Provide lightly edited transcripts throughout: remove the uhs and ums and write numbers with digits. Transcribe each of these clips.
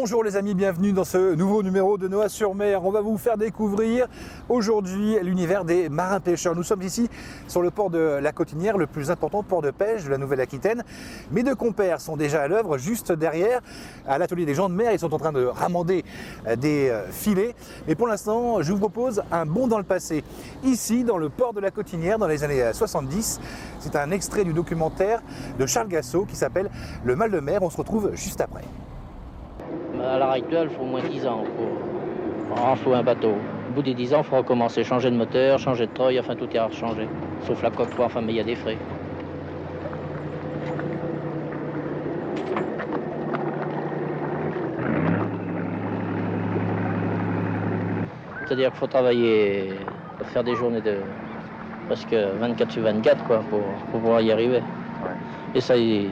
Bonjour les amis, bienvenue dans ce nouveau numéro de Noa-sur-Mer. On va vous faire découvrir aujourd'hui l'univers des marins-pêcheurs. Nous sommes ici sur le port de la Cotinière, le plus important port de pêche de la Nouvelle-Aquitaine. Mes deux compères sont déjà à l'œuvre, juste derrière, à l'atelier des gens de mer. Ils sont en train de ramander des filets. Mais pour l'instant, je vous propose un bond dans le passé. Ici, dans le port de la Cotinière, dans les années 70, c'est un extrait du documentaire de Charles Gassot qui s'appelle Le mal de mer. On se retrouve juste après. À l'heure actuelle, il faut au moins 10 ans pour renflouer un bateau. Au bout des 10 ans, il faut recommencer, changer de moteur, changer de treuil, enfin tout est à changer. Sauf la coque, enfin, mais il y a des frais. C'est-à-dire qu'il faut travailler, faire des journées de presque 24 sur 24 quoi, pour pouvoir y arriver. Et ça, ils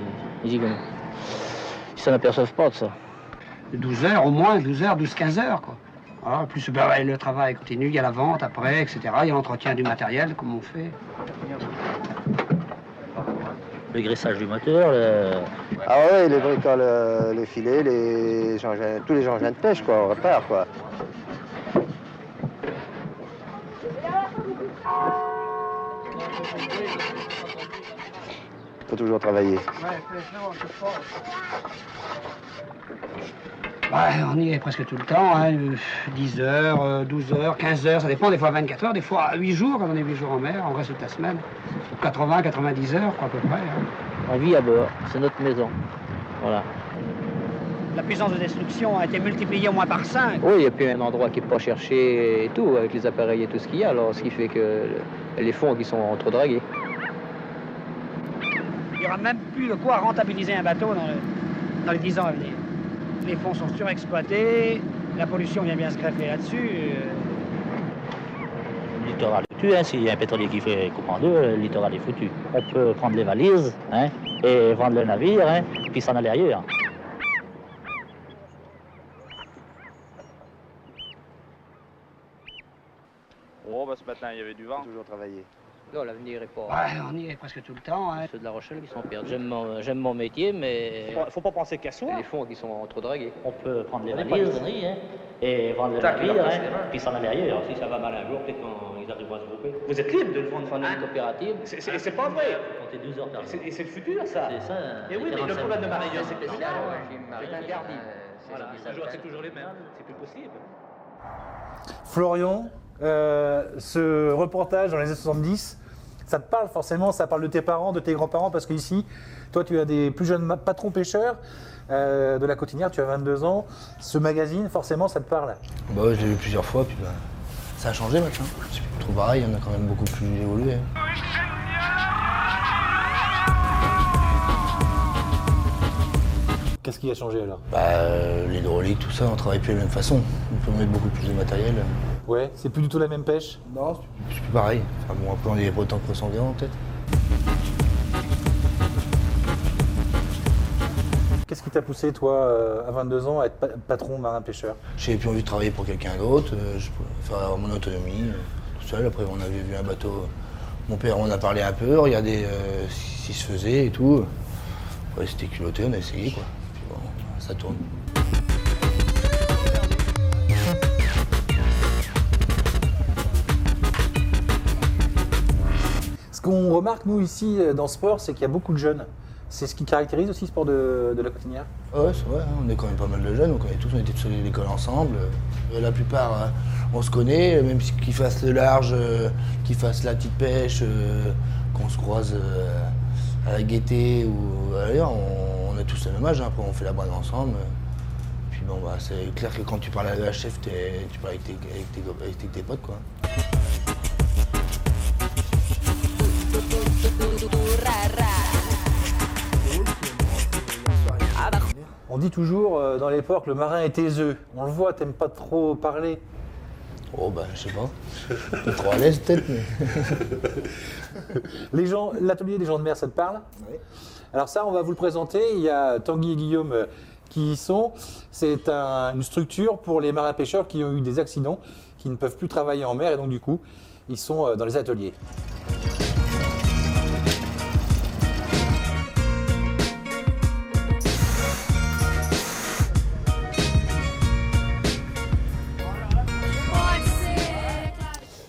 s'en aperçoivent pas de ça. 12 heures au moins, 12 heures, 12-15 heures quoi. Voilà, plus le travail continue, il y a la vente après, etc. Il y a l'entretien du matériel, comme on fait. Le graissage du moteur, Ah ouais, les bricoles, les filets, tous les engins de pêche quoi, on répare quoi. Faut toujours travailler. Ouais, on y est presque tout le temps, hein. 10 heures, 12 heures, 15 heures, ça dépend, des fois 24 heures, des fois 8 jours, quand on est 8 jours en mer, on reste toute la semaine. 80, 90 heures, quoi, à peu près. Hein. on vit à bord, c'est notre maison. Voilà. La puissance de destruction a été multipliée au moins par 5. Oui, et puis un endroit qui n'est pas cherché et tout, avec les appareils et tout ce qu'il y a, alors ce qui fait que les fonds qui sont trop dragués. Il n'y aura même plus de quoi rentabiliser un bateau dans les 10 ans à venir. Les fonds sont surexploités, la pollution vient bien se greffer là-dessus. Le littoral est foutu, hein. S'il y a un pétrolier qui fait coupe en deux, le littoral est foutu. On peut prendre les valises hein, et vendre le navire, hein, puis s'en aller ailleurs. Oh, bah ce matin, il y avait du vent. Faut toujours travailler. Non, l'avenir est pas... Ouais, on y est presque tout le temps. Hein. Ceux de La Rochelle qui sont perdus. J'aime mon métier, mais... Faut pas penser qu'à soi. Les fonds qui sont trop dragués. On peut prendre les valises hein, et vendre le navire, hein, puis s'en aller ailleurs. Si ça va mal un jour, peut-être qu'ils arriveront à se grouper. Vous êtes libre de le vendre. Fonder une coopérative. C'est pas vrai. Compter 12 heures par jour. Et c'est le futur, ça. C'est ça. Et oui, mais le problème de Marion, c'est que c'est interdit. voilà, c'est toujours les mêmes. C'est plus possible. Florian, ce reportage dans les années 70, ça te parle forcément, ça parle de tes parents, de tes grands-parents, parce qu'ici, toi tu as des plus jeunes patrons pêcheurs de la Cotinière, tu as 22 ans. Ce magazine, forcément, ça te parle. Bah ouais, je l'ai vu plusieurs fois, puis bah, ça a changé maintenant. C'est plus trop pareil, on a quand même beaucoup plus évolué. Qu'est-ce qui a changé alors? L'hydraulique, tout ça, on travaille plus de la même façon. On peut mettre beaucoup plus de matériel. Ouais, c'est plus du tout la même pêche? Non, c'est plus pareil. Enfin bon, après on est pas autant que ressemblant peut-être. Qu'est-ce qui t'a poussé, toi, à 22 ans, à être patron marin-pêcheur? J'avais plus envie de travailler pour quelqu'un d'autre, je pouvais faire avoir mon autonomie, tout seul. Après on avait vu un bateau, mon père on a parlé un peu, regardé ce qui se faisait et tout. Ouais, c'était culotté, on a essayé quoi. Puis bon, ça tourne. Ce qu'on remarque, nous, ici, dans ce sport, c'est qu'il y a beaucoup de jeunes. C'est ce qui caractérise aussi le sport de la Cotinière? Ouais, c'est vrai, hein, on est quand même pas mal de jeunes, on était tous à l'école ensemble. La plupart, on se connaît, même qu'ils fassent le large, qu'ils fassent la petite pêche, qu'on se croise à la Gaîté ou ailleurs, on a tous le même âge, hein, après on fait la brade ensemble. Puis bon, bah, c'est clair que quand tu parles à la chef, tu parles avec tes potes, quoi. On dit toujours dans les ports que le marin est taiseux. On le voit, t'aimes pas trop parler. Oh bah je sais pas, pas trop à l'aise peut-être, mais... L'atelier des gens de mer, ça te parle? Oui. Alors ça, on va vous le présenter. Il y a Tanguy et Guillaume qui y sont. C'est une structure pour les marins-pêcheurs qui ont eu des accidents, qui ne peuvent plus travailler en mer et donc du coup, ils sont dans les ateliers.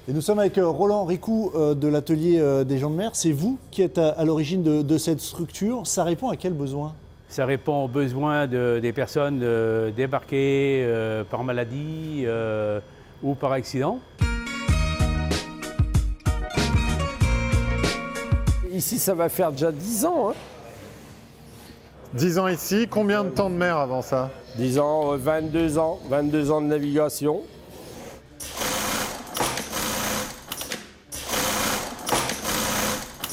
Et nous sommes avec Roland Ricou de l'atelier des gens de mer. C'est vous qui êtes à l'origine de cette structure. Ça répond à quel besoin ? Ça répond aux besoins des personnes débarquées par maladie ou par accident. Ici, ça va faire déjà 10 ans. 10 ans ici, combien de temps de mer avant ça? 10 ans, 22 ans, 22 ans de navigation.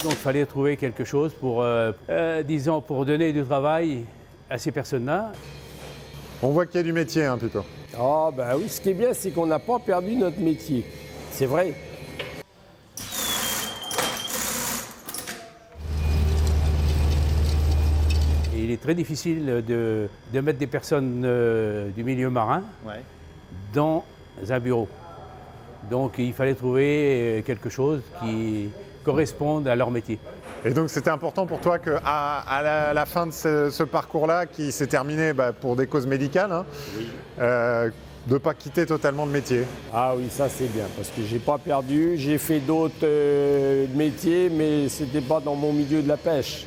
Donc il fallait trouver quelque chose pour, disons, pour donner du travail à ces personnes-là. On voit qu'il y a du métier plutôt. Ah ben oui, ce qui est bien, c'est qu'on n'a pas perdu notre métier. C'est vrai. Et il est très difficile de mettre des personnes du milieu marin dans un bureau. Donc il fallait trouver quelque chose qui corresponde à leur métier. Et donc c'était important pour toi qu'à la fin de ce parcours-là, qui s'est terminé pour des causes médicales, de ne pas quitter totalement le métier. Ah oui, ça c'est bien, parce que j'ai pas perdu. J'ai fait d'autres métiers, mais c'était pas dans mon milieu de la pêche.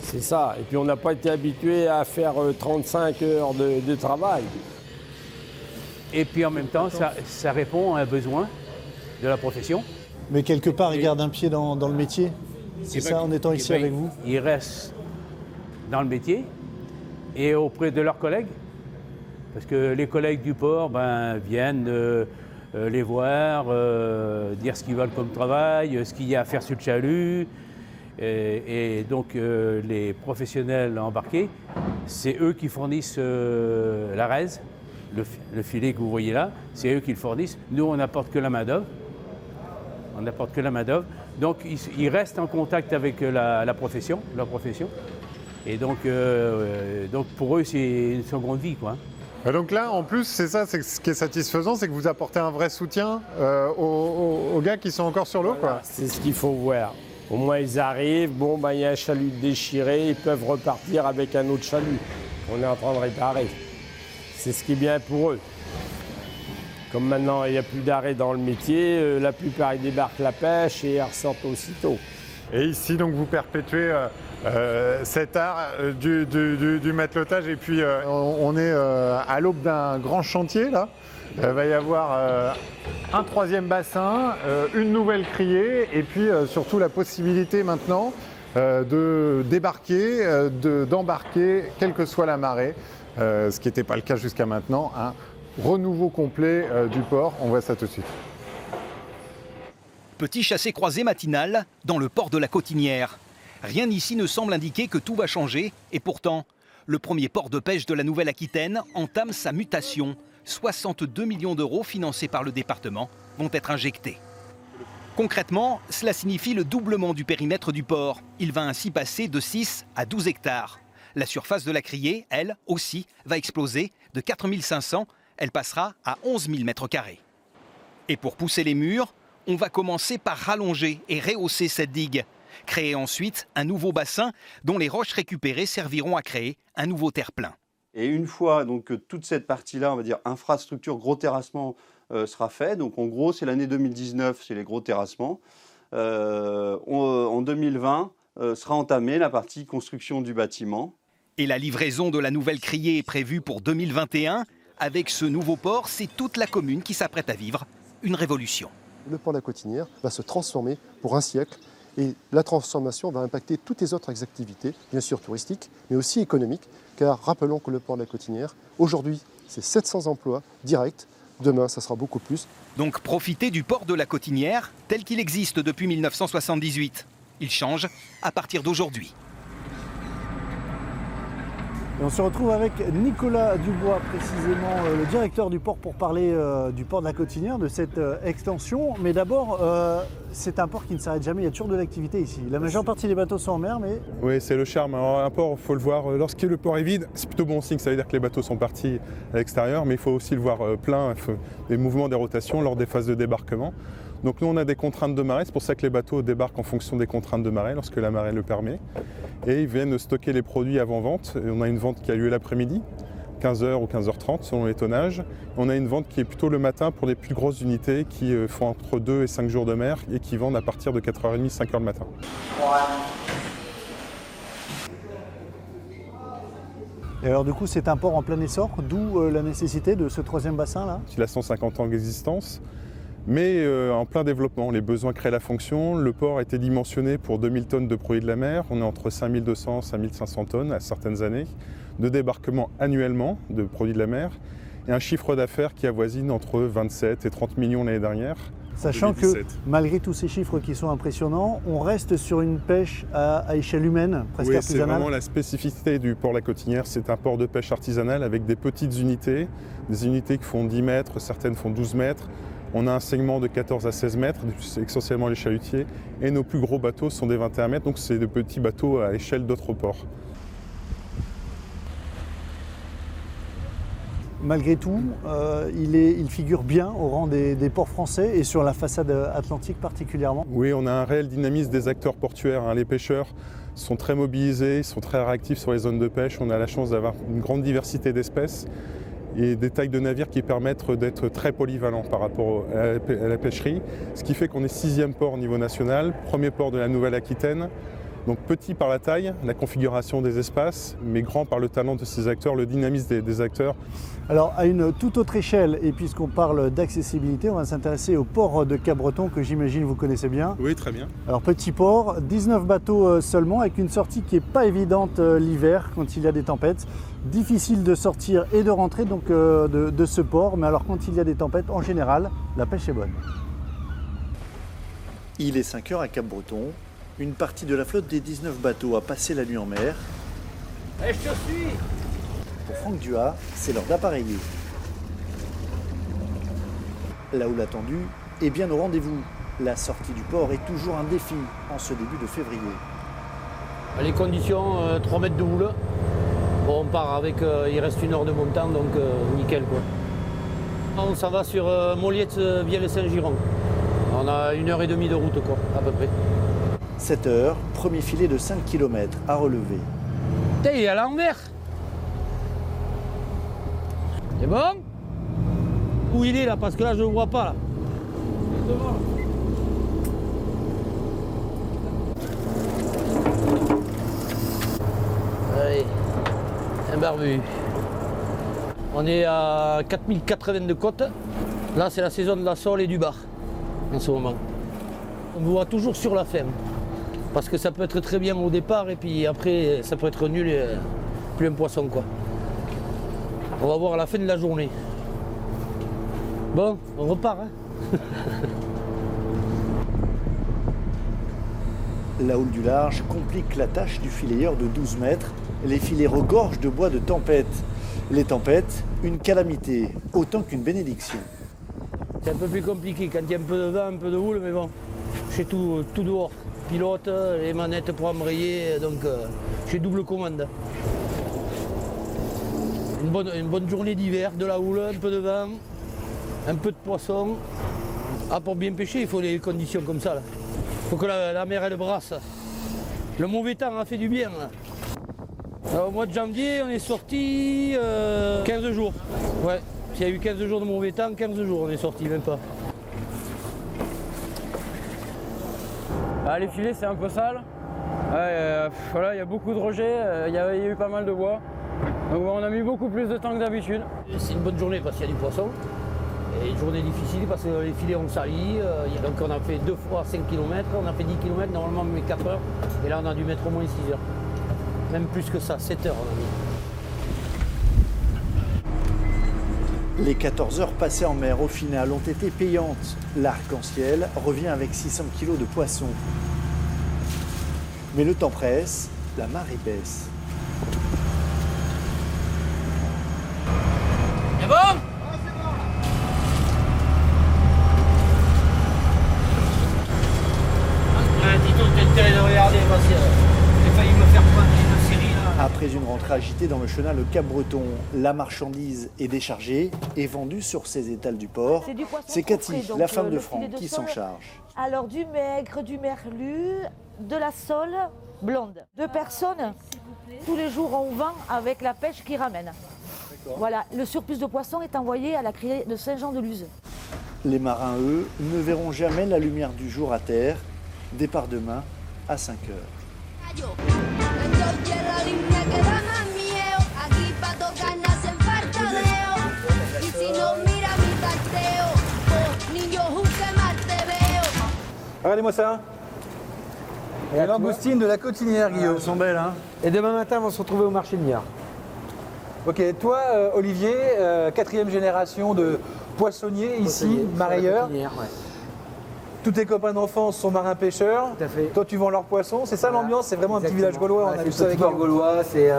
C'est ça. Et puis on n'a pas été habitué à faire 35 heures de travail. Et puis en même temps, ça répond à un besoin de la profession. Mais quelque part, ils gardent un pied dans le métier. C'est ça, en étant ici avec vous? Ils restent dans le métier et auprès de leurs collègues. Parce que les collègues du port viennent les voir, dire ce qu'ils veulent comme travail, ce qu'il y a à faire sur le chalut. Et donc les professionnels embarqués, c'est eux qui fournissent la raise, le filet que vous voyez là, c'est eux qui le fournissent. Nous, on n'apporte que la main-d'œuvre. On n'apporte que la main-d'œuvre. Donc, ils restent en contact avec leur profession. Et donc pour eux, c'est une seconde vie, quoi. Et donc là, en plus, c'est ça, c'est ce qui est satisfaisant, c'est que vous apportez un vrai soutien aux gars qui sont encore sur l'eau, quoi. C'est ce qu'il faut voir. Au moins, ils arrivent, il y a un chalut déchiré, ils peuvent repartir avec un autre chalut qu'on est en train de réparer. C'est ce qui est bien pour eux. Comme maintenant, il n'y a plus d'arrêt dans le métier, la plupart ils débarquent la pêche et ils ressortent aussitôt. Et ici, donc, vous perpétuez cet art du matelotage. Et puis, on est à l'aube d'un grand chantier, là. Il va y avoir un troisième bassin, une nouvelle criée, et puis surtout la possibilité maintenant de débarquer, d'embarquer, quelle que soit la marée, ce qui n'était pas le cas jusqu'à maintenant. Renouveau complet du port, on voit ça tout de suite. Petit chassé-croisé matinal dans le port de la Cotinière. Rien ici ne semble indiquer que tout va changer et pourtant, le premier port de pêche de la Nouvelle-Aquitaine entame sa mutation. 62 millions d'euros financés par le département vont être injectés. Concrètement, cela signifie le doublement du périmètre du port. Il va ainsi passer de 6 à 12 hectares. La surface de la criée, elle aussi, va exploser de 4 500. Elle passera à 11 000 mètres carrés. Et pour pousser les murs, on va commencer par rallonger et rehausser cette digue. Créer ensuite un nouveau bassin dont les roches récupérées serviront à créer un nouveau terre-plein. Et une fois donc, que toute cette partie-là, on va dire infrastructure, gros terrassement, sera fait, donc en gros c'est l'année 2019, c'est les gros terrassements. En 2020 sera entamée la partie construction du bâtiment. Et la livraison de la nouvelle criée est prévue pour 2021. Avec ce nouveau port, c'est toute la commune qui s'apprête à vivre une révolution. Le port de la Cotinière va se transformer pour un siècle et la transformation va impacter toutes les autres activités, bien sûr touristiques, mais aussi économiques, car rappelons que le port de la Cotinière, aujourd'hui, c'est 700 emplois directs, demain, ça sera beaucoup plus. Donc profitez du port de la Cotinière tel qu'il existe depuis 1978. Il change à partir d'aujourd'hui. Et on se retrouve avec Nicolas Dubois, précisément le directeur du port, pour parler du port de la Cotinière, de cette extension. Mais d'abord, c'est un port qui ne s'arrête jamais, il y a toujours de l'activité ici. La majeure partie des bateaux sont en mer, mais... Oui, c'est le charme. Alors, un port, il faut le voir, lorsque le port est vide, c'est plutôt bon signe, ça veut dire que les bateaux sont partis à l'extérieur, mais il faut aussi le voir plein, des mouvements, des rotations lors des phases de débarquement. Donc nous, on a des contraintes de marée, c'est pour ça que les bateaux débarquent en fonction des contraintes de marée, lorsque la marée le permet. Et ils viennent stocker les produits avant vente. Et on a une vente qui a lieu l'après-midi 15h ou 15h30 selon les tonnages. On a une vente qui est plutôt le matin pour les plus grosses unités qui font entre 2 et 5 jours de mer et qui vendent à partir de 4h30, 5h le matin. Et alors du coup, c'est un port en plein essor, d'où la nécessité de ce troisième bassin là. Il a 150 ans d'existence, mais en plein développement. Les besoins créent la fonction. Le port a été dimensionné pour 2000 tonnes de produits de la mer. On est entre 5200 et 5500 tonnes à certaines années de débarquement annuellement de produits de la mer et un chiffre d'affaires qui avoisine entre 27 et 30 millions l'année dernière. Sachant que malgré tous ces chiffres qui sont impressionnants, on reste sur une pêche à échelle humaine, presque artisanale. C'est vraiment la spécificité du port La Cotinière. C'est un port de pêche artisanal avec des petites unités, des unités qui font 10 mètres, certaines font 12 mètres. On a un segment de 14 à 16 mètres, essentiellement les chalutiers, et nos plus gros bateaux sont des 21 mètres, donc c'est de petits bateaux à échelle d'autres ports. Malgré tout, il figure bien au rang des ports français et sur la façade atlantique particulièrement. Oui, on a un réel dynamisme des acteurs portuaires. Les pêcheurs sont très mobilisés, ils sont très réactifs sur les zones de pêche. On a la chance d'avoir une grande diversité d'espèces et des tailles de navires qui permettent d'être très polyvalents par rapport à la pêcherie. Ce qui fait qu'on est 6e port au niveau national, premier port de la Nouvelle-Aquitaine. Donc petit par la taille, la configuration des espaces, mais grand par le talent de ces acteurs, le dynamisme des acteurs. Alors à une toute autre échelle, et puisqu'on parle d'accessibilité, on va s'intéresser au port de Cap-Breton que j'imagine vous connaissez bien. Oui, très bien. Alors petit port, 19 bateaux seulement, avec une sortie qui n'est pas évidente l'hiver quand il y a des tempêtes. Difficile de sortir et de rentrer donc de ce port, mais alors quand il y a des tempêtes, en général, la pêche est bonne. Il est 5 heures à Cap-Breton. Une partie de la flotte des 19 bateaux a passé la nuit en mer. Et je te suis. Pour Franck Duhat, c'est l'heure d'appareiller. La houle attendue est bien au rendez-vous. La sortie du port est toujours un défi en ce début de février. Les conditions, 3 mètres de houle. Bon, on part avec, il reste 1 heure de montant, donc nickel quoi. On s'en va sur Moliette, Vielle-Saint-Giron. On a 1h30 de route quoi, à peu près. 7 heures, premier filet de 5 km à relever. Putain, il est à l'envers. C'est bon? Où il est là? Parce que là, je ne le vois pas là. Allez, un barbu. On est à 4080 de côte. Là, c'est la saison de la sole et du bar, en ce moment. On voit toujours sur la fin. Parce que ça peut être très bien au départ et puis après ça peut être nul et plus un poisson quoi. On va voir à la fin de la journée. Bon, on repart hein. La houle du large complique la tâche du filayeur de 12 mètres. Les filets regorgent de bois de tempête. Les tempêtes, une calamité, autant qu'une bénédiction. C'est un peu plus compliqué quand il y a un peu de vent, un peu de houle, mais bon, j'ai tout dehors. Pilote, les manettes pour embrayer, donc j'ai double commande. Une bonne journée d'hiver, de la houle, un peu de vent, un peu de poisson. Ah, pour bien pêcher, il faut des conditions comme ça. Il faut que la mer elle brasse. Le mauvais temps a fait du bien. Alors, au mois de janvier, on est sorti 15 jours. Ouais, s'il y a eu 15 jours de mauvais temps, 15 jours on est sorti, même pas. Ah, les filets c'est un peu sale. Voilà, il y a beaucoup de rejets, il y a eu pas mal de bois. Donc on a mis beaucoup plus de temps que d'habitude. C'est une bonne journée parce qu'il y a du poisson. Et une journée difficile parce que les filets ont sali. Donc on a fait 2 fois 5 km, on a fait 10 km, normalement on met 4 heures. Et là on a dû mettre au moins 6 heures. Même plus que ça, 7 heures on a mis. Les 14 heures passées en mer au final ont été payantes. L'arc-en-ciel revient avec 600 kg de poissons. Mais le temps presse, la marée baisse. C'est bon? Tito, t'as intérêt de regarder parce que j'ai failli me faire prendre une série là. Après une rentrée agitée dans le chenal au Cap-Breton, la marchandise est déchargée et vendue sur ces étals du port. C'est Cathy, la femme de Franck, qui s'en charge. Alors du maigre, du merlu, de la sole blonde. 2 personnes, tous les jours on vend avec la pêche qui ramène. Voilà, le surplus de poissons est envoyé à la criée de Saint-Jean-de-Luz. Les marins, eux, ne verront jamais la lumière du jour à terre. Départ demain à 5 heures. Regardez-moi ça. Les langoustines de la Cotinière, Guillaume. Elles sont belles, hein. Et demain matin, on va se retrouver au marché de Niort. Ok, toi, Olivier, 4e génération de poissonnier ici, marailleur. Tous tes copains d'enfance sont marins-pêcheurs. Tout à fait. Toi, tu vends leurs poissons. C'est ça l'ambiance, c'est vraiment un petit village gaulois. On a vu ça C'est avec notre gaulois, c'est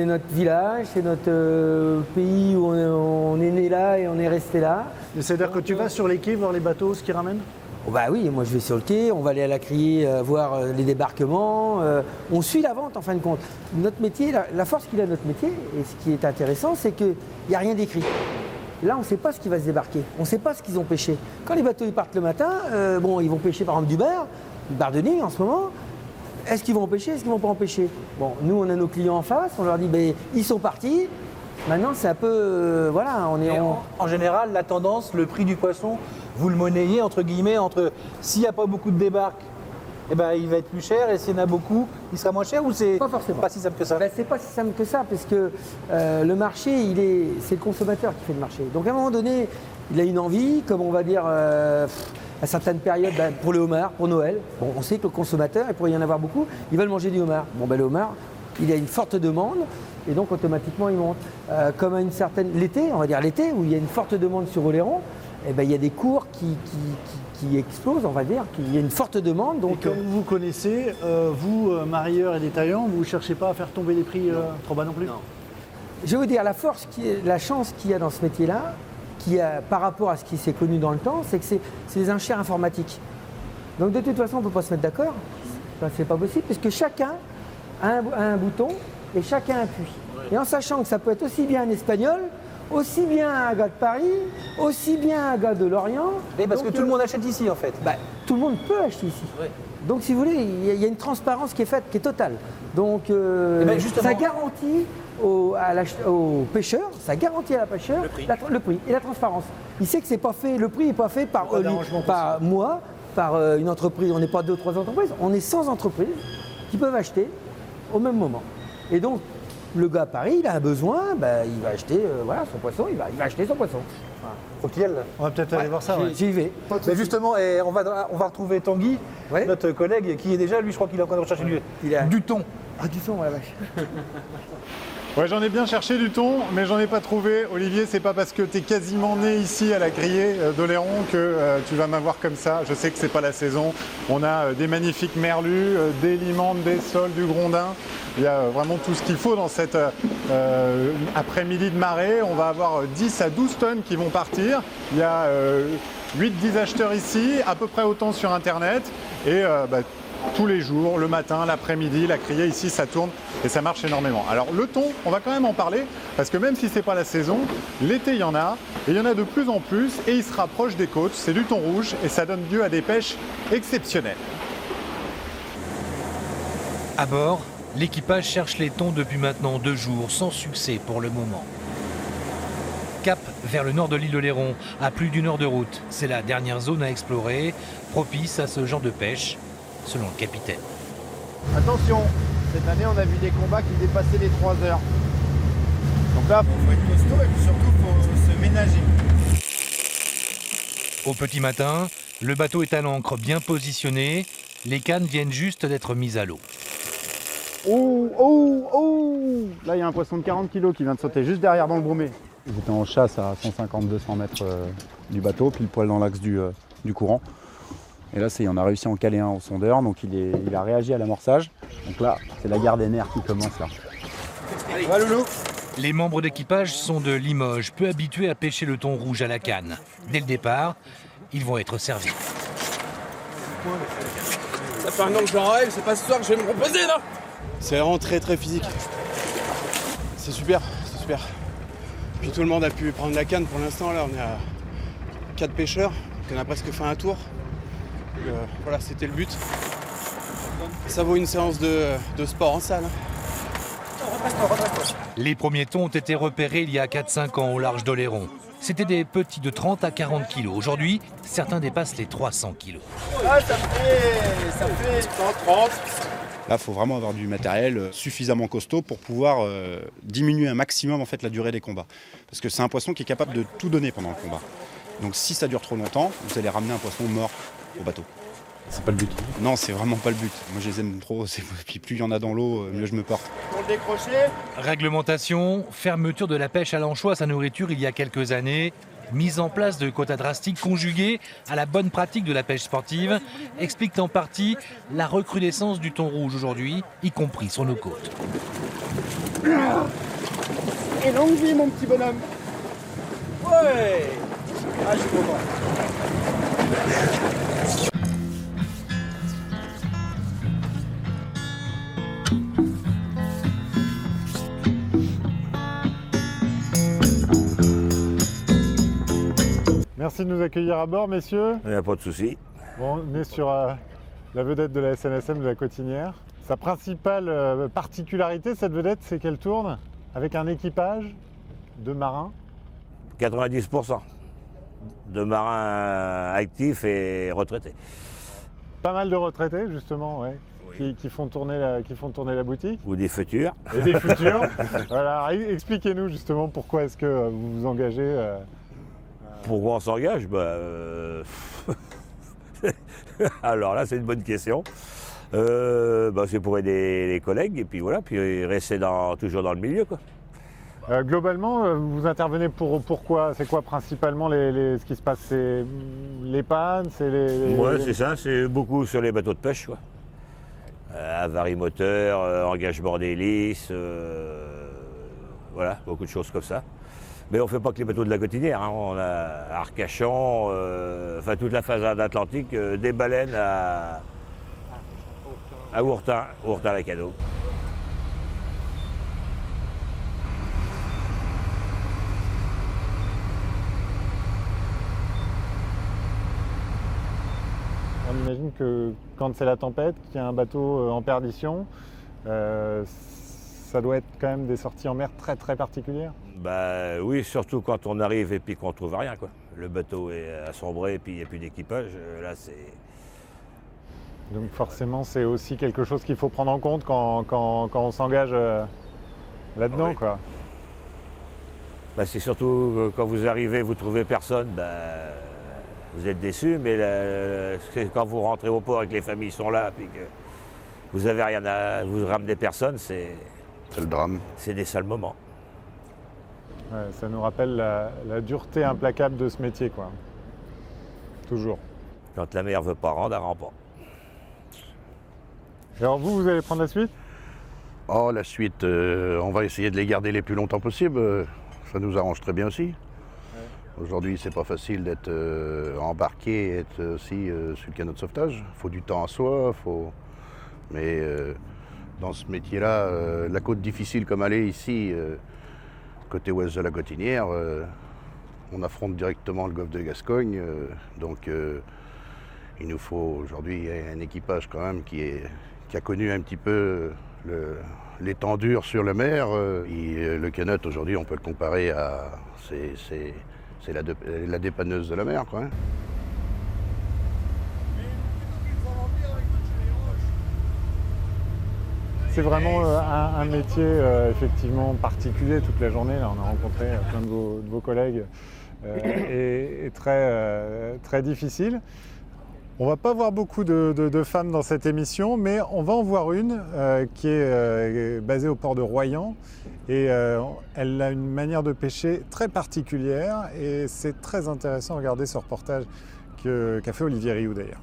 notre village, c'est notre pays où on est né là et on est resté là. C'est-à-dire que tu vas sur les quais voir les bateaux, ce qu'ils ramènent? Oh bah oui, moi je vais sur le quai, on va aller à la criée voir les débarquements, on suit la vente en fin de compte. Notre métier, la force qu'il a notre métier, et ce qui est intéressant, c'est qu'il n'y a rien d'écrit. Là, on ne sait pas ce qui va se débarquer, on ne sait pas ce qu'ils ont pêché. Quand les bateaux ils partent le matin, ils vont pêcher par exemple du bar de nuit en ce moment. Est-ce qu'ils vont en pêcher, est-ce qu'ils ne vont pas en pêcher? Bon, nous on a nos clients en face, on leur dit ils sont partis. Maintenant, c'est un peu. En général, la tendance, le prix du poisson, vous le monnayez entre guillemets, entre s'il n'y a pas beaucoup de débarques, il va être plus cher, et s'il y en a beaucoup, il sera moins cher, ou c'est pas forcément pas si simple que ça? C'est pas si simple que ça, parce que le marché, c'est le consommateur qui fait le marché. Donc à un moment donné, il a une envie, comme on va dire à certaines périodes, pour le homard, pour Noël. Bon, on sait que le consommateur, il pourrait y en avoir beaucoup, ils veulent manger du homard. Bon, le homard, il a une forte demande. Et donc automatiquement il monte. Comme à une certaine l'été, on va dire l'été, où il y a une forte demande sur Oléron, il y a des cours qui explosent, on va dire, qu'il y a une forte demande. Donc, et comme vous connaissez, vous, marieurs et détaillants, vous ne cherchez pas à faire tomber les prix trop bas non plus? Non. Je vais vous dire, la chance qu'il y a dans ce métier-là, par rapport à ce qui s'est connu dans le temps, c'est que c'est les enchères informatiques. Donc de toute façon, on ne peut pas se mettre d'accord. C'est pas possible, parce que chacun a un bouton, et chacun appuie. Et en sachant que ça peut être aussi bien un Espagnol, aussi bien un gars de Paris, aussi bien un gars de Lorient. Et parce que tout le monde achète ici en fait. Tout le monde peut acheter ici. Ouais. Donc si vous voulez, il y a une transparence qui est faite, qui est totale. Donc ça garantit aux pêcheurs, ça garantit à la pêcheur le prix et la transparence. Il sait que c'est pas fait, le prix n'est pas fait par moi, par une entreprise. On n'est pas 2 ou 3 entreprises, on est 100 entreprises qui peuvent acheter au même moment. Et donc, le gars à Paris, il a un besoin, il va acheter son poisson, il va acheter son poisson. Voilà. Faut qu'il y aille. On va peut-être aller voir ça. J'y vais. Mais justement, on va retrouver Tanguy, notre collègue, qui est déjà, lui, je crois qu'il est en train de rechercher du thon. Ah, du thon, la vache. Ouais, j'en ai bien cherché du thon, mais j'en ai pas trouvé. Olivier, c'est pas parce que tu es quasiment né ici à la criée d'Oléron que tu vas m'avoir comme ça. Je sais que c'est pas la saison. On a des magnifiques merlus, des limandes, des sols, du grondin. Il y a vraiment tout ce qu'il faut dans cet après-midi de marée. On va avoir 10 à 12 tonnes qui vont partir. Il y a 8-10 acheteurs ici, à peu près autant sur Internet. Et tous les jours, le matin, l'après-midi, la criée ici, ça tourne et ça marche énormément. Alors le thon, on va quand même en parler parce que même si c'est pas la saison, l'été il y en a et il y en a de plus en plus et il se rapproche des côtes. C'est du thon rouge et ça donne lieu à des pêches exceptionnelles. À bord, l'équipage cherche les thons depuis maintenant 2 jours, sans succès pour le moment. Cap vers le nord de l'île Oléron, à plus d'1 heure de route. C'est la dernière zone à explorer, propice à ce genre de pêche, selon le capitaine. Attention, cette année on a vu des combats qui dépassaient les 3 heures. Donc là, il faut être costaud et puis surtout il faut se ménager. Au petit matin, le bateau est à l'ancre bien positionné. Les cannes viennent juste d'être mises à l'eau. Oh, là il y a un poisson de 40 kg qui vient de sauter juste derrière dans le brumé. J'étais en chasse à 150-200 mètres du bateau, pile poil dans l'axe du courant. Et là, on a réussi à en caler un au sondeur, donc il a réagi à l'amorçage. Donc là, c'est la guerre des nerfs qui commence là. Ouais, loulou. Les membres d'équipage sont de Limoges, peu habitués à pêcher le thon rouge à la canne. Dès le départ, ils vont être servis. Ça fait 1 an que j'en rêve, c'est pas ce soir que je vais me reposer là. C'est vraiment très très physique. C'est super, c'est super. Puis tout le monde a pu prendre la canne pour l'instant, là on est à 4 pêcheurs, on a presque fait un tour. Voilà, c'était le but. Ça vaut une séance de sport en salle. Les premiers thons ont été repérés il y a 4-5 ans au large d'Oléron. C'était des petits de 30 à 40 kilos. Aujourd'hui, certains dépassent les 300 kilos. Ah, ça fait 130. Là, il faut vraiment avoir du matériel suffisamment costaud pour pouvoir diminuer un maximum en fait, la durée des combats. Parce que c'est un poisson qui est capable de tout donner pendant le combat. Donc si ça dure trop longtemps, vous allez ramener un poisson mort au bateau. C'est pas le but. Non, c'est vraiment pas le but. Moi, je les aime trop. Puis plus il y en a dans l'eau, mieux je me porte. Pour le décrocher. Réglementation, fermeture de la pêche à l'anchois à sa nourriture il y a quelques années, mise en place de quotas drastiques conjugués à la bonne pratique de la pêche sportive, expliquent en partie la recrudescence du thon rouge aujourd'hui, y compris sur nos côtes. Et longue vie, mon petit bonhomme. Ouais. Ah, je suis content. Merci de nous accueillir à bord, messieurs. Il n'y a pas de souci. Bon, on est sur la vedette de la SNSM de la Cotinière. Sa principale particularité, cette vedette, c'est qu'elle tourne avec un équipage de marins. 90% de marins actifs et retraités. Pas mal de retraités, justement, ouais, oui. qui font tourner la boutique. Ou des futurs. Et des futurs. Voilà. Expliquez-nous justement pourquoi est-ce que vous vous engagez. Pourquoi on s'engage Alors là, c'est une bonne question. C'est pour aider les collègues et puis voilà, puis rester toujours dans le milieu, quoi. Globalement, vous intervenez pourquoi? C'est quoi principalement ce qui se passe? C'est les pannes? Ouais, c'est ça, c'est beaucoup sur les bateaux de pêche, quoi. Avarie moteur, engagement d'hélice, voilà, beaucoup de choses comme ça. Mais on ne fait pas que les bateaux de la Cotinière, hein. On a Arcachon, toute la façade atlantique, des baleines à Ourtin-la-Canot. On imagine que quand c'est la tempête, qu'il y a un bateau en perdition, ça doit être quand même des sorties en mer très très particulières. Bah oui, surtout quand on arrive et puis qu'on ne trouve rien, quoi. Le bateau est assombré et puis il n'y a plus d'équipage, là c'est... Donc forcément c'est aussi quelque chose qu'il faut prendre en compte quand on s'engage là-dedans, oui. Quoi. Bah, c'est surtout quand vous arrivez, vous ne trouvez personne, vous êtes déçu, mais c'est quand vous rentrez au port et que les familles sont là et que vous avez rien à vous ramener personne, c'est le drame. C'est des sales moments. Ouais, ça nous rappelle la dureté implacable de ce métier, quoi. Toujours. Quand la mer ne veut pas rendre, elle ne rend pas. Et alors vous allez prendre la suite? Oh, la suite, on va essayer de les garder les plus longtemps possible. Ça nous arrange très bien aussi. Ouais. Aujourd'hui, c'est pas facile d'être embarqué et être aussi sur le canot de sauvetage. Il faut du temps à soi, mais dans ce métier-là, la côte difficile comme elle est ici, côté ouest de la Cotinière, on affronte directement le golfe de Gascogne, donc il nous faut aujourd'hui un équipage quand même qui a connu un petit peu les temps durs sur la mer. Et le canot aujourd'hui, on peut le comparer à c'est la dépanneuse de la mer, quoi. Hein. C'est vraiment un métier effectivement particulier toute la journée. Là, on a rencontré plein de vos collègues et très difficile. On ne va pas voir beaucoup de femmes dans cette émission, mais on va en voir une qui est basée au port de Royan. Et elle a une manière de pêcher très particulière et c'est très intéressant de regarder ce reportage qu'a fait Olivier Rioux d'ailleurs.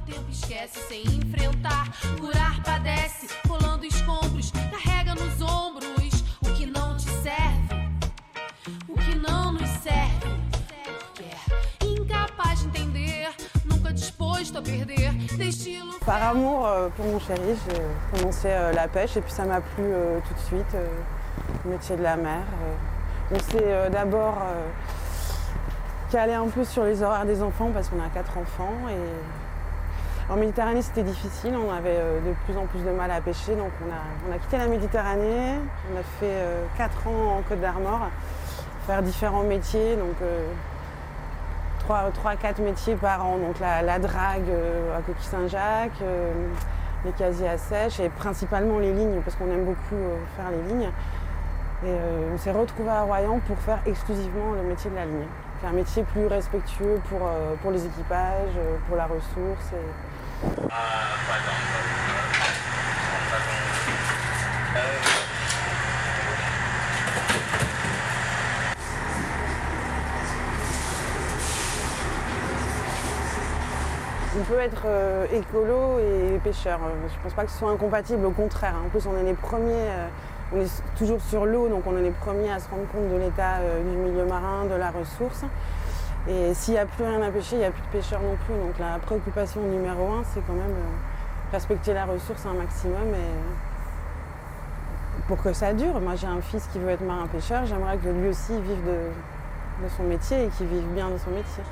Tempo esquece sem enfrentar, curar padece, rolando escombros, carrega nos ombros o que não te serve, o que não nos serve, incapaz de entender, nunca disposto a perder, destino. Par amour pour mon chéri, j'ai commencé la pêche et puis ça m'a plu tout de suite, le métier de la mer. On s'est d'abord calé un peu sur les horaires des enfants parce qu'on a 4 enfants et En Méditerranée, c'était difficile, on avait de plus en plus de mal à pêcher, donc on a quitté la Méditerranée, on a fait 4 ans en Côte d'Armor, faire différents métiers, donc 3 à 4 métiers par an, donc la drague à Coquille Saint-Jacques, les casiers à sèche et principalement les lignes, parce qu'on aime beaucoup faire les lignes. Et on s'est retrouvés à Royan pour faire exclusivement le métier de la ligne. C'est un métier plus respectueux pour les équipages, pour la ressource. On peut être écolo et pêcheur. Je ne pense pas que ce soit incompatible, au contraire. En plus, on est les premiers, on est toujours sur l'eau, donc on est les premiers à se rendre compte de l'état du milieu marin, de la ressource. Et s'il n'y a plus rien à pêcher, il n'y a plus de pêcheurs non plus. Donc la préoccupation numéro 1, c'est quand même respecter la ressource un maximum et pour que ça dure. Moi, j'ai un fils qui veut être marin-pêcheur. J'aimerais que lui aussi vive de son métier et qu'il vive bien de son métier.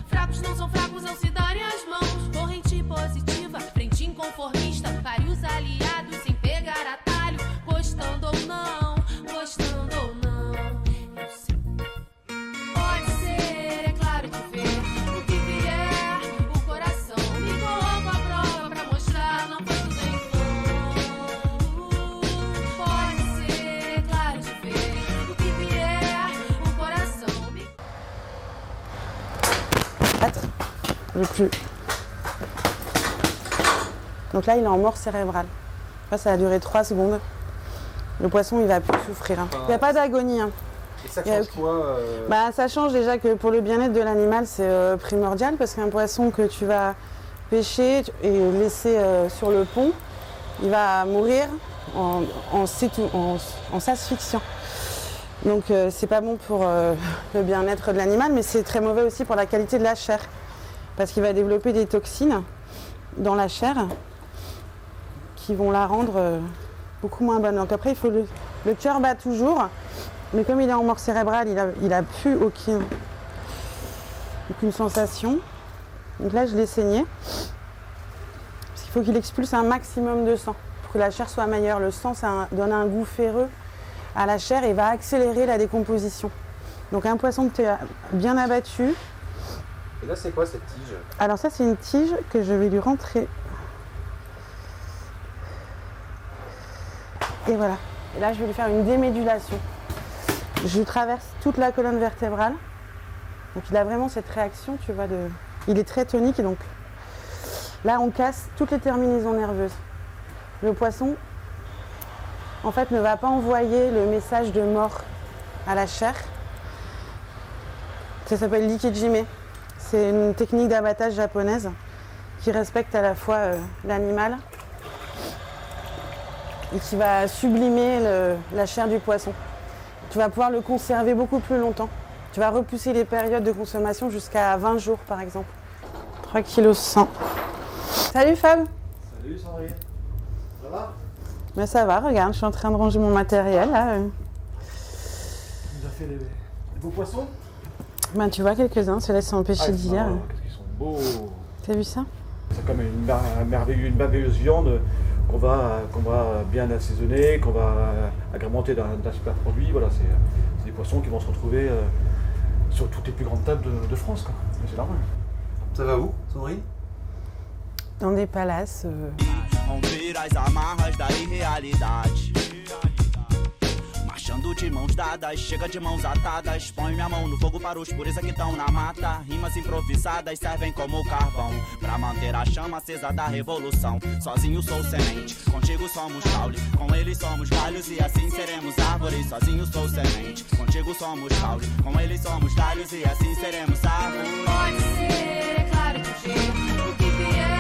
Fracos não são fracos ao se darem as mãos. Corrente positiva, frente inconformista. Vários aliados sem pegar atalho. Gostando ou não, gostando ou não. Eu sei. Pode ser, é claro que ver. O que vier, o coração me coloca à prova pra mostrar. Não foi tudo em vão. Pode ser, é claro de ver. O que vier, o coração me. Le plus. Donc là, il est en mort cérébrale. Là, ça a duré 3 secondes. Le poisson, il va plus souffrir. Il n'y a pas d'agonie. Et ça change quoi Ça change déjà que pour le bien-être de l'animal, c'est primordial parce qu'un poisson que tu vas pêcher et laisser sur le pont, il va mourir en s'asphyxiant. Donc c'est pas bon pour le bien-être de l'animal, mais c'est très mauvais aussi pour la qualité de la chair. Parce qu'il va développer des toxines dans la chair qui vont la rendre beaucoup moins bonne. Donc après, il faut le cœur bat toujours, mais comme il est en mort cérébrale, il a plus aucune sensation. Donc là, je l'ai saigné. Parce qu'il faut qu'il expulse un maximum de sang pour que la chair soit meilleure. Le sang, ça donne un goût ferreux à la chair et va accélérer la décomposition. Donc un poisson que tu as bien abattu. Et là, c'est quoi cette tige? Alors ça, c'est une tige que je vais lui rentrer. Et voilà. Et là, je vais lui faire une démédulation. Je traverse toute la colonne vertébrale. Donc il a vraiment cette réaction, tu vois, il est très tonique. Et donc là, on casse toutes les terminaisons nerveuses. Le poisson, en fait, ne va pas envoyer le message de mort à la chair. Ça s'appelle l'ikejime. C'est une technique d'abattage japonaise qui respecte à la fois l'animal et qui va sublimer la chair du poisson. Tu vas pouvoir le conserver beaucoup plus longtemps. Tu vas repousser les périodes de consommation jusqu'à 20 jours par exemple. 3 kg 100. Salut Fab. Salut Sandrine. Ça va? Ben ça va, regarde, je suis en train de ranger mon matériel là. Tu nous as fait des beaux poissons? Ben tu vois quelques-uns, ceux-là sont pêchés d'hier. Qu'est-ce qu'ils sont beaux. T'as vu ça? C'est comme une merveilleuse viande qu'on va bien assaisonner, qu'on va agrémenter d'un super produit. Voilà, c'est des poissons qui vont se retrouver sur toutes les plus grandes tables de France, quoi. C'est normal. Ça va où, Sandrine? Dans des palaces. Marchando de mãos dadas, chega de mãos atadas. Põe minha mão no fogo para os pureza que estão na mata. Rimas improvisadas servem como carvão pra manter a chama acesa da revolução. Sozinho sou semente, contigo somos caule. Com eles somos galhos e assim seremos árvores. Sozinho sou semente, contigo somos caule. Com eles somos galhos e assim seremos árvores. Pode ser, é claro que o que vier,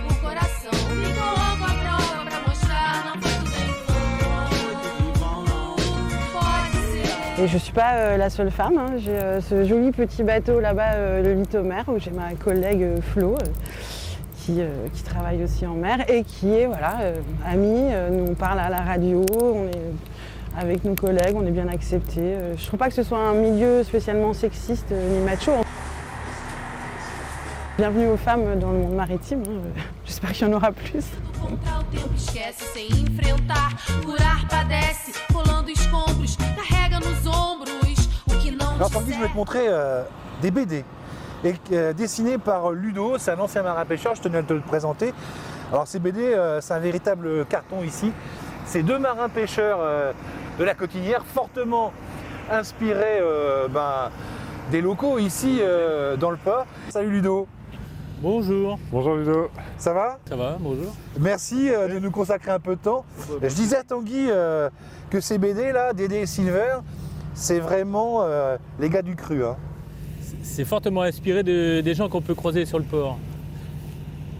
o coração me coloca à prova pra mostrar. Não foi tudo em Et je ne suis pas la seule femme, hein. J'ai ce joli petit bateau là-bas, le Litomer, où j'ai ma collègue Flo qui travaille aussi en mer et qui est amie. Nous on parle à la radio, on est avec nos collègues, on est bien acceptés. Je ne trouve pas que ce soit un milieu spécialement sexiste ni macho. Bienvenue aux femmes dans le monde maritime, hein. J'espère qu'il y en aura plus. Contra o tempo esquece sem enfrentar. Curar padece, rolando escombros, carrega nos ombros o que não. Alors Tanguy, je vais te montrer des BD dessinés par Ludo, c'est un ancien marin pêcheur, je tenais à te le présenter. Alors ces BD, c'est un véritable carton ici. C'est deux marins pêcheurs de la Cotinière, fortement inspirés des locaux ici dans le port. Salut Ludo. Bonjour. Bonjour Ludo. Ça va? Ça va, bonjour. Merci de nous consacrer un peu de temps. Je disais à Tanguy que ces BD là, Dédé et Silver, c'est vraiment les gars du cru. Hein. C'est fortement inspiré des gens qu'on peut croiser sur le port.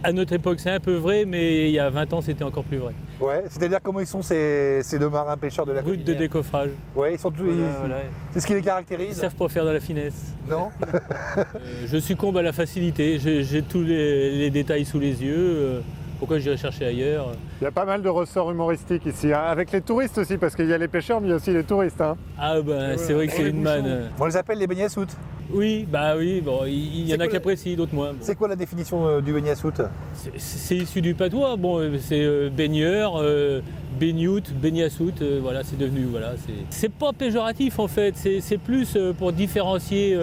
À notre époque, c'est un peu vrai, mais il y a 20 ans, c'était encore plus vrai. Ouais, c'est-à-dire comment ils sont ces deux marins pêcheurs de la Cotinière? Brut de décoffrage. Ouais, ils sont tous. Voilà. C'est ce qui les caractérise. Ils savent pas faire de la finesse. Non. Je succombe à la facilité. J'ai tous les détails sous les yeux. Pourquoi j'irais chercher ailleurs? Il y a pas mal de ressorts humoristiques ici, hein, avec les touristes aussi, parce qu'il y a les pêcheurs, mais il y a aussi les touristes. Hein. Ah ben, c'est vrai que c'est une manne. On les appelle les baignets à soute. Oui, bon, il y en a qui apprécient, d'autres moins. Bon. C'est quoi la définition du beignet à soute? C'est issu du patois. Bon, c'est baigneur, baignoute, beignet à soute. Voilà, c'est devenu. Voilà, c'est pas péjoratif en fait. C'est plus pour différencier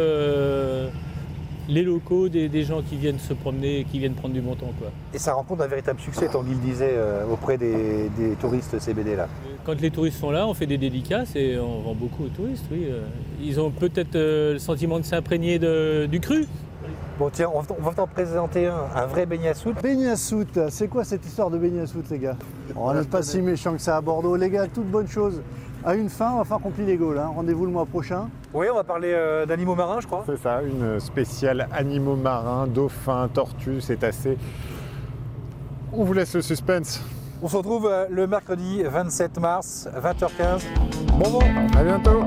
les locaux des gens qui viennent se promener, qui viennent prendre du bon temps, quoi. Et ça rencontre un véritable succès, Tanguy le disait, auprès des touristes CBD là. Quand les touristes sont là, on fait des dédicaces et on vend beaucoup aux touristes, oui. Ils ont peut-être le sentiment de s'imprégner du cru. Bon tiens, on va t'en présenter un vrai beignet à soute. Beignet à soute, c'est quoi cette histoire de beignet à soute les gars? On n'est pas si méchant que ça à Bordeaux. Les gars, toute bonne chose a une fin, on va faire qu'on plie les gaules. Hein. Rendez-vous le mois prochain. Oui, on va parler d'animaux marins, je crois. C'est ça, une spéciale animaux marins, dauphins, tortues, cétacés. On vous laisse le suspense. On se retrouve le mercredi 27 mars, 20h15. Bon vent. À bientôt.